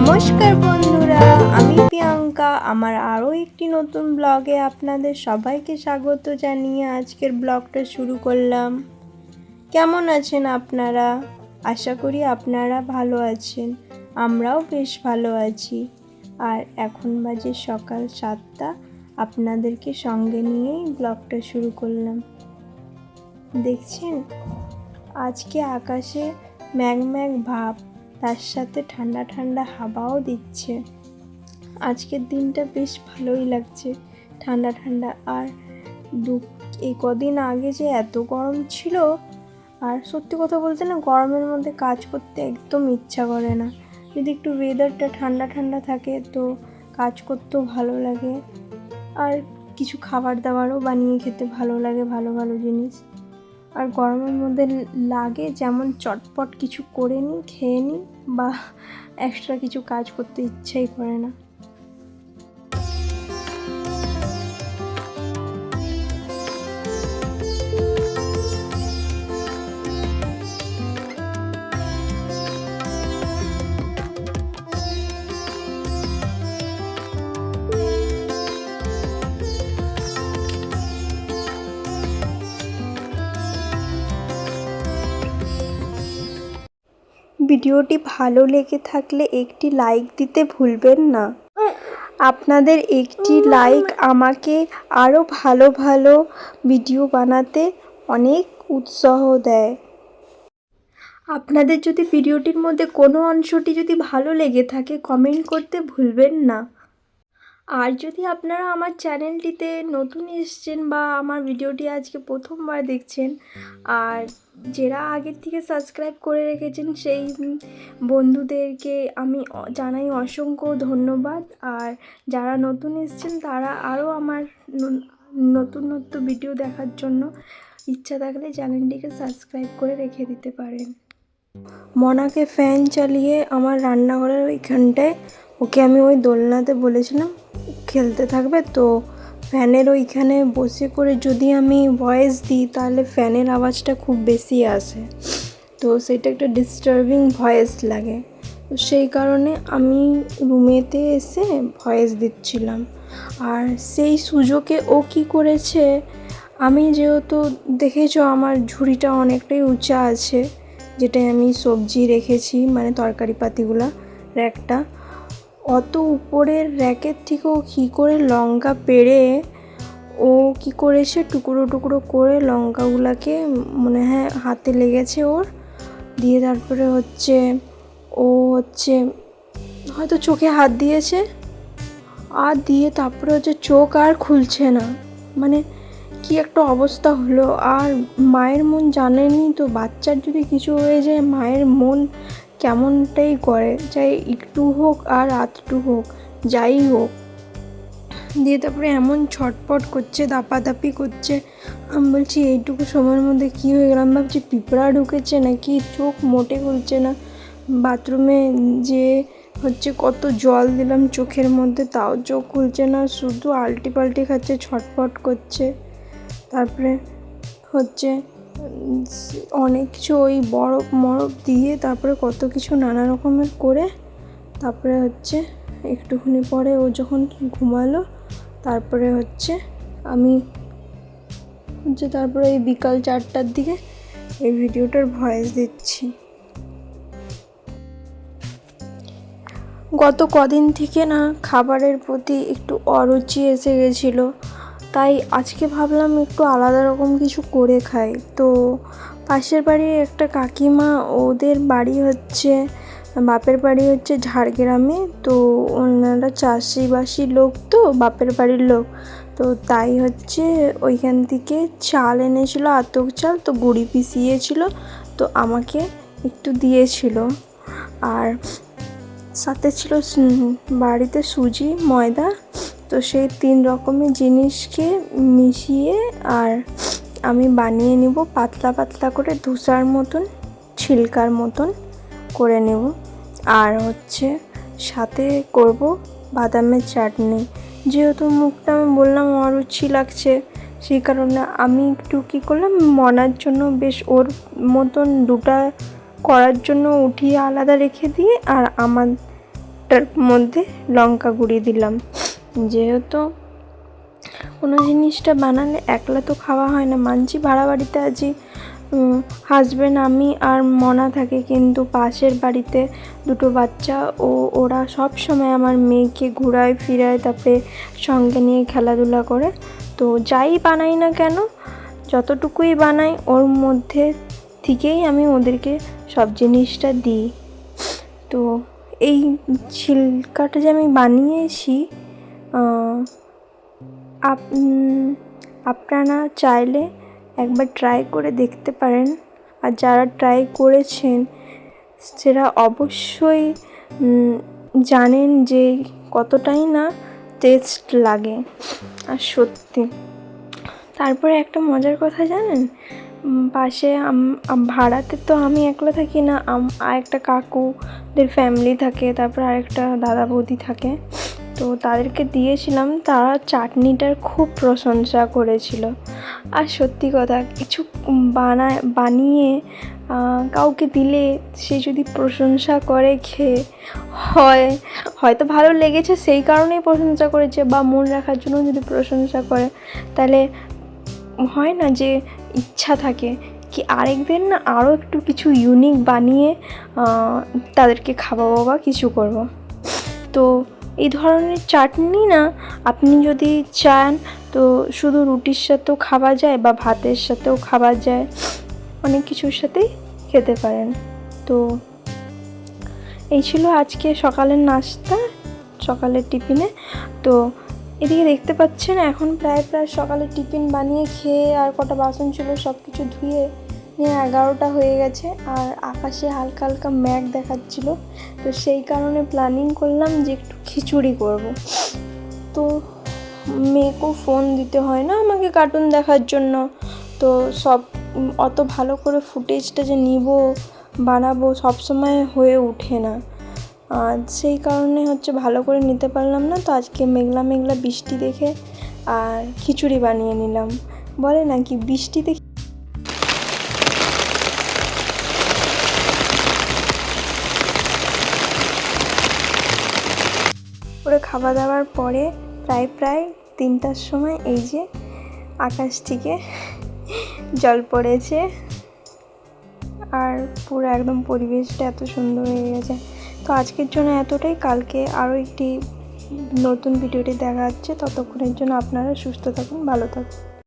নমস্কার বন্ধুরা, আমি প্রিয়াঙ্কা। আমার আরও একটি নতুন ব্লগে আপনাদের সবাইকে স্বাগত জানিয়ে আজকের ব্লগটা শুরু করলাম। কেমন আছেন আপনারা? আশা করি আপনারা ভালো আছেন। আমরাও বেশ ভালো আছি। আর এখন বাজে সকাল 7টা। আপনাদেরকে সঙ্গে নিয়েই ব্লগটা শুরু করলাম। দেখছেন আজকে আকাশে ম্যাঘ ভাব, তার সাথে ঠান্ডা ঠান্ডা হাওয়াও দিচ্ছে। আজকের দিনটা বেশ ভালোই লাগছে, ঠান্ডা ঠান্ডা। আর এই কদিন আগে যে এত গরম ছিল, আর সত্যি কথা বলতে না, গরমের মধ্যে কাজ করতে একদম ইচ্ছা করে না। যদি একটু ওয়েদারটা ঠান্ডা ঠান্ডা থাকে তো কাজ করতেও ভালো লাগে, আর কিছু খাবার দাবারও বানিয়ে খেতে ভালো লাগে, ভালো ভালো জিনিস। আর গরমের মধ্যে লাগে যেমন চটপট কিছু করে নিই, খেয়ে নিই, বা এক্সট্রা কিছু কাজ করতে ইচ্ছাই করে না। ভিডিওটি ভালো লেগে থাকলে একটি লাইক দিতে ভুলবেন না। আপনাদের একটি লাইক আমাকে আরও ভালো ভালো ভিডিও বানাতে অনেক উৎসাহ দেয়। আপনাদের যদি ভিডিওটির মধ্যে কোনো অংশটি যদি ভালো লেগে থাকে কমেন্ট করতে ভুলবেন না। আর যদি আপনারা আমার চ্যানেলটিতে নতুন এসেছেন বা আমার ভিডিওটি আজকে প্রথমবার দেখছেন, আর যারা আগের থেকে সাবস্ক্রাইব করে রেখেছেন সেই বন্ধুদেরকে আমি জানাই অসংখ্য ধন্যবাদ। আর যারা নতুন এসেছেন তারা আরও আমার নতুন নতুন ভিডিও দেখার জন্য ইচ্ছা থাকলে চ্যানেলটিকে সাবস্ক্রাইব করে রেখে দিতে পারেন। মনাকে ফ্যান চালিয়ে আমার রান্নাঘরের ওইখানটায় ওকে আমি ওই দোলনাতে বলেছিলাম খেলতে থাকবে, তো ফ্যানের ওইখানে বসে করে যদি আমি ভয়েস দিই তাহলে ফ্যানের আওয়াজটা খুব বেশি আসে, তো সেটা একটা ডিস্টার্বিং ভয়েস লাগে। তো সেই কারণে আমি রুমেতে এসে ভয়েস দিচ্ছিলাম। আর সেই সুযোগে ও কী করেছে, আমি যেহেতু দেখেছো আমার ঝুড়িটা অনেকটাই উঁচা আছে, যেটায় আমি সবজি রেখেছি, মানে তরকারি পাতিগুলা র্যাকটা, অত উপরের র্যাকের থেকেও কী করে লঙ্কা পেড়ে ও কী করেছে টুকরো টুকরো করে লঙ্কাগুলাকে, মনে হয় হাতে লেগেছে ওর, দিয়ে তারপরে ও হয়তো চোখে হাত দিয়েছে, আর দিয়ে তারপরে চোখ আর খুলছে না। মানে কি একটা অবস্থা হলো। আর মায়ের মন জানেনি তো, বাচ্চার যদি কিছু হয়ে যায় মায়ের মন কেমনটাই করে, চাই একটু হোক আর আধটু হোক, যাই হোক। দিয়ে তারপরে এমন ছটপট করছে, দাপাদাপি করছে। আমি বলছি এইটুকু সময়ের মধ্যে কী হয়ে গেলাম, ভাবছি পিঁপড়া ঢুকেছে নাকি, চোখ মোটে খুলছে না। বাথরুমে যে কত জল দিলাম চোখের মধ্যে, তাও চোখ খুলছে না, শুধু আলটি পাল্টি খাচ্ছে, ছটপট করছে। তারপরে অনেক কিছু ওই বরফ মরফ দিয়ে তারপরে কত কিছু নানা রকমের করে তারপরে একটুখানি পরে ও যখন ঘুমালো, তারপরে আমি তারপরে এই বিকাল 4টার দিকে এই ভিডিওটার ভয়েস দিচ্ছি। গত কদিন থেকে না খাবারের প্রতি একটু অরুচি এসে গেছিলো, তাই আজকে ভাবলাম একটু আলাদা রকম কিছু করে খাই। তো পাশের বাড়ির একটা কাকিমা, ওদের বাড়ি বাপের বাড়ি ঝাড়গ্রামে, তো ওনারা চাষিবাসী লোক, তো বাপের বাড়ির লোক, তো তাই ওইখান থেকে চাল এনেছিল, আতপ চাল, তো গুঁড়ি পিষিয়েছিল, তো আমাকে একটু দিয়েছিল। আর সাথে ছিল বাড়িতে সুজি, ময়দা, তো সেই 3 রকমের জিনিসকে মিশিয়ে আর আমি বানিয়ে নেব পাতলা পাতলা করে, ধোসার মতন, ছিলকার মতন করে নেব। আর সাথে করব বাদামের চাটনি। যেহেতু মুখটা আমি বললাম অরুচি লাগছে, সেই কারণে আমি একটু কী করলাম, মনার জন্য বেশ ওর মতন দুটা করার জন্য উঠিয়ে আলাদা রেখে দিয়ে, আর আমার হাফটার মধ্যে লঙ্কা গুঁড়ি দিলাম। যেহেতু কোনো জিনিসটা বানালে একলা তো খাওয়া হয় না, মানছি ভাড়া বাড়িতে আছি, হাজব্যান্ড আমি আর মনা থাকে, কিন্তু পাশের বাড়িতে দুটো বাচ্চা, ওরা সব সময় আমার মেয়েকে ঘুরায় ফিরায়, তারপরে সঙ্গে নিয়ে খেলাধুলা করে। তো যাই বানাই না কেন, যতটুকুই বানাই ওর মধ্যে থেকেই আমি ওদেরকে সব জিনিসটা দিই। তো এই ছিলকাটা যে আমি বানিয়েছি, আপনারা চাইলে একবার ট্রাই করে দেখতে পারেন। আর যারা ট্রাই করেছেন সেটা অবশ্যই জানেন যে কতটাই না টেস্ট লাগে। আর সত্যি, তারপরে একটা মজার কথা জানেন, পাশে ভাড়াতে তো আমি একলা থাকি না, আরেকটা কাকুদের ফ্যামিলি থাকে, তারপর আরেকটা দাদা বৌদি থাকে। তো তাদেরকে দিয়েছিলাম, তারা চাটনিটার খুব প্রশংসা করেছিল। আর সত্যি কথা, কিছু বানিয়ে কাউকে দিলে সে যদি প্রশংসা করে, খেয়ে হয়তো ভালো লেগেছে সেই কারণেই প্রশংসা করেছে, বা মন রাখার জন্য যদি প্রশংসা করে, তাহলে হয় না যে ইচ্ছা থাকে কি আরেকদিন না আরও একটু কিছু ইউনিক বানিয়ে তাদেরকে খাওয়াবো বা কিছু করব। তো এই ধরনের চাটনি না আপনি যদি চান তো শুধু রুটির সাথেও খাওয়া যায়, বা ভাতের সাথেও খাওয়া যায়, অনেক কিছুর সাথেই খেতে পারেন। তো এই ছিল আজকে সকালের নাস্তা, সকালের টিফিনে। তো এদিকে দেখতে পাচ্ছেন এখন প্রায় সকালের টিফিন বানিয়ে খেয়ে আর কটা বাসন ছিল সব কিছু ধুয়ে নিয়ে 11টা হয়ে গেছে। আর আকাশে হালকা হালকা মেঘ দেখাচ্ছিল, তো সেই কারণে প্ল্যানিং করলাম যে একটু খিচুড়ি করব। তো মেয়েকেও ফোন দিতে হয় না আমাকে কার্টুন দেখার জন্য, তো সব অত ভালো করে ফুটেজটা যে নিব বানাবো সবসময় হয়ে ওঠে না, সেই কারণে ভালো করে নিতে পারলাম না। তো আজকে মেঘলা মেঘলা বৃষ্টি দেখে আর খিচুড়ি বানিয়ে নিলাম। বলে নাকি বৃষ্টিতে করে খাওয়া দাওয়ার পরে প্রায় 3টার সময় এই যে আকাশ থেকে জল পড়েছে, আর পুরো একদম পরিবেশটা এত সুন্দর হয়ে গেছে। তো আজকের জন্য এতটাই, কালকে আরও একটি নতুন ভিডিওটি দেখা যাচ্ছে। ততক্ষণের জন্য আপনারা সুস্থ থাকুন, ভালো থাকুন।